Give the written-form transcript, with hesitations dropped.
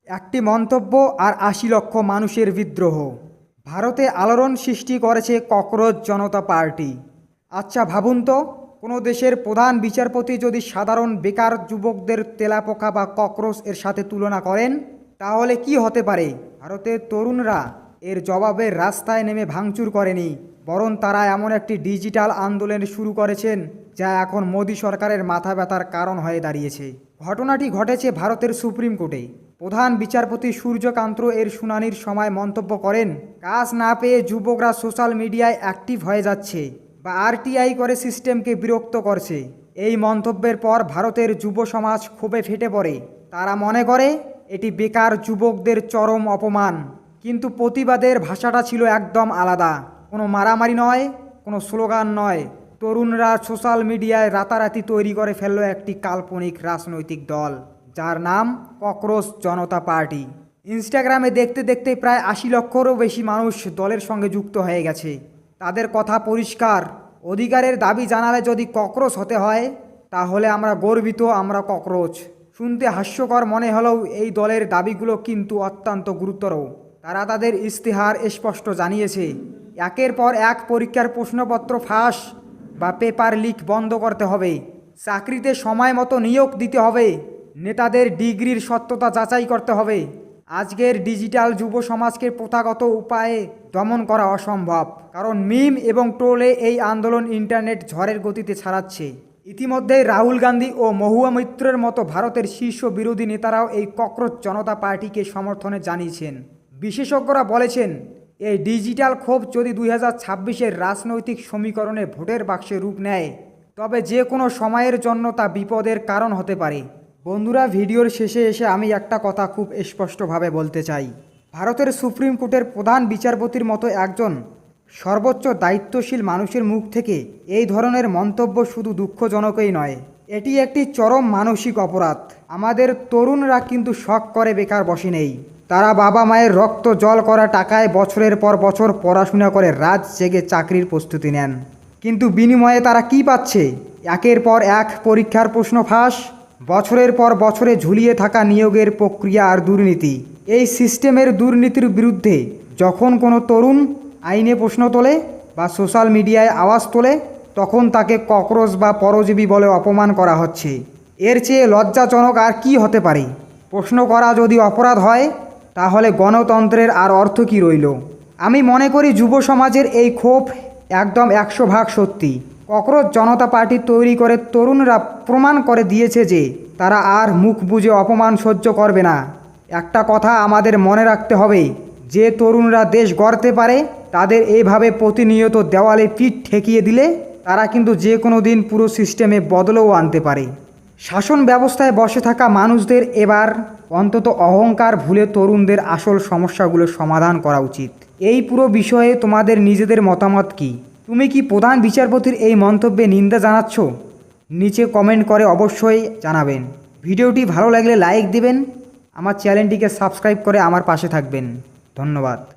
একটি মন্তব্য আর ৮০ লক্ষ মানুষের বিদ্রোহ। ভারতে আলোড়ন সৃষ্টি করেছে ককরোচ জনতা পার্টি। আচ্ছা ভাবুন তো, কোনো দেশের প্রধান বিচারপতি যদি সাধারণ বেকার যুবকদের তেলাপোকা বা ককরোচ এর সাথে তুলনা করেন, তাহলে কি হতে পারে? ভারতের তরুণরা এর জবাবে রাস্তায় নেমে ভাঙচুর করেনি, বরং তারা এমন একটি ডিজিটাল আন্দোলন শুরু করেছেন যা এখন মোদী সরকারের মাথা ব্যথার কারণ হয়ে দাঁড়িয়েছে। ঘটনাটি ঘটেছে ভারতের সুপ্রিম কোর্টে। প্রধান বিচারপতি সূর্যকান্ত এর শুনানির সময় মন্তব্য করেন, কাজ না পেয়ে যুবকরা সোশ্যাল মিডিয়ায় অ্যাক্টিভ হয়ে যাচ্ছে বা আরটিআই করে সিস্টেমকে বিরক্ত করছে। এই মন্তব্যের পর ভারতের যুব সমাজ ক্ষোভে ফেটে পড়ে। তারা মনে করে এটি বেকার যুবকদের চরম অপমান। কিন্তু প্রতিবাদের ভাষাটা ছিল একদম আলাদা। কোনো মারামারি নয়, কোনো স্লোগান নয়। তরুণরা সোশ্যাল মিডিয়ায় রাতারাতি তৈরি করে ফেলল একটি কাল্পনিক রাজনৈতিক দল, যার নাম ককরোচ জনতা পার্টি। ইনস্টাগ্রামে দেখতে দেখতে প্রায় ৮০ লক্ষেরও বেশি মানুষ দলের সঙ্গে যুক্ত হয়ে গেছে। তাদের কথা পরিষ্কার, অধিকারের দাবি জানালে যদি ককরোচ হতে হয়, তাহলে আমরা গর্বিত, আমরা ককরোচ। শুনতে হাস্যকর মনে হলেও এই দলের দাবিগুলো কিন্তু অত্যন্ত গুরুতর। তারা তাদের ইশতেহার স্পষ্ট জানিয়েছে, একের পর এক পরীক্ষার প্রশ্নপত্র ফাঁস বা পেপার লিক বন্ধ করতে হবে, চাকরিতে সময় মতো নিয়োগ দিতে হবে, নেতাদের ডিগ্রির সত্যতা যাচাই করতে হবে। আজকের ডিজিটাল যুব সমাজকে প্রথাগত উপায়ে দমন করা অসম্ভব, কারণ মিম এবং ট্রোলে এই আন্দোলন ইন্টারনেট ঝড়ের গতিতে ছড়াচ্ছে। ইতিমধ্যেই রাহুল গান্ধী ও মহুয়া মৈত্রের মতো ভারতের শীর্ষ বিরোধী নেতারাও এই ককরোচ জনতা পার্টিকে সমর্থনে জানিয়েছেন। বিশেষজ্ঞরা বলেছেন, এই ডিজিটাল ক্ষোভ যদি 2026-এর রাজনৈতিক সমীকরণে ভোটের বাক্সে রূপ নেয়, তবে যে কোনো সময়ের জন্য তা বিপদের কারণ হতে পারে। বন্ধুরা, ভিডিওর শেষে এসে আমি একটা কথা খুব স্পষ্টভাবে বলতে চাই। ভারতের সুপ্রিম কোর্টের প্রধান বিচারপতির মতো একজন সর্বোচ্চ দায়িত্বশীল মানুষের মুখ থেকে এই ধরনের মন্তব্য শুধু দুঃখজনকই নয়, এটি একটি চরম মানসিক অপরাধ। আমাদের তরুণরা কিন্তু শখ করে বেকার বসে নেই। তারা বাবা মায়ের রক্ত জল করা টাকায় বছরের পর বছর পড়াশোনা করে রাত জেগে চাকরির প্রস্তুতি নেন। কিন্তু বিনিময়ে তারা কি পাচ্ছে? একের পর এক পরীক্ষার প্রশ্ন ফাঁস, বছরের পর বছরে ঝুলিয়ে থাকা নিয়োগের প্রক্রিয়া আর দুর্নীতি। এই সিস্টেমের দুর্নীতির বিরুদ্ধে যখন কোনো তরুণ আইনে প্রশ্ন তোলে বা সোশ্যাল মিডিয়ায় আওয়াজ তোলে, তখন তাকে ককরোচ বা পরজীবী বলে অপমান করা হচ্ছে। এর চেয়ে লজ্জাজনক আর কি হতে পারে? প্রশ্ন করা যদি অপরাধ হয়, তাহলে গণতন্ত্রের আর অর্থ কী রইল? আমি মনে করি যুব সমাজের এই ক্ষোভ একদম 100% সত্যি। ককরোচ জনতা পার্টি তৈরি করে তরুণরা প্রমাণ করে দিয়েছে যে তারা আর মুখ বুজে অপমান সহ্য করবে না। একটা কথা আমাদের মনে রাখতে হবে, যে তরুণরা দেশ গড়তে পারে, তাদের এইভাবে প্রতিনিয়ত দেওয়ালে পিঠ ঠেকিয়ে দিলে তারা কিন্তু যে কোনো দিন পুরো সিস্টেমে বদলও আনতে পারে। শাসন ব্যবস্থায় বসে থাকা মানুষদের এবার অন্তত অহংকার ভুলে তরুণদের আসল সমস্যাগুলো সমাধান করা উচিত। এই পুরো বিষয়ে তোমাদের নিজেদের মতামত কী? তুমি কি প্রধান বিচারপতির এই মন্তব্যে নিন্দা জানাচ্ছ? নিচে কমেন্ট করে অবশ্যই জানাবেন। ভিডিওটি ভালো লাগলে লাইক দিবেন, আমার চ্যানেলটিকে সাবস্ক্রাইব করে আমার পাশে থাকবেন। ধন্যবাদ।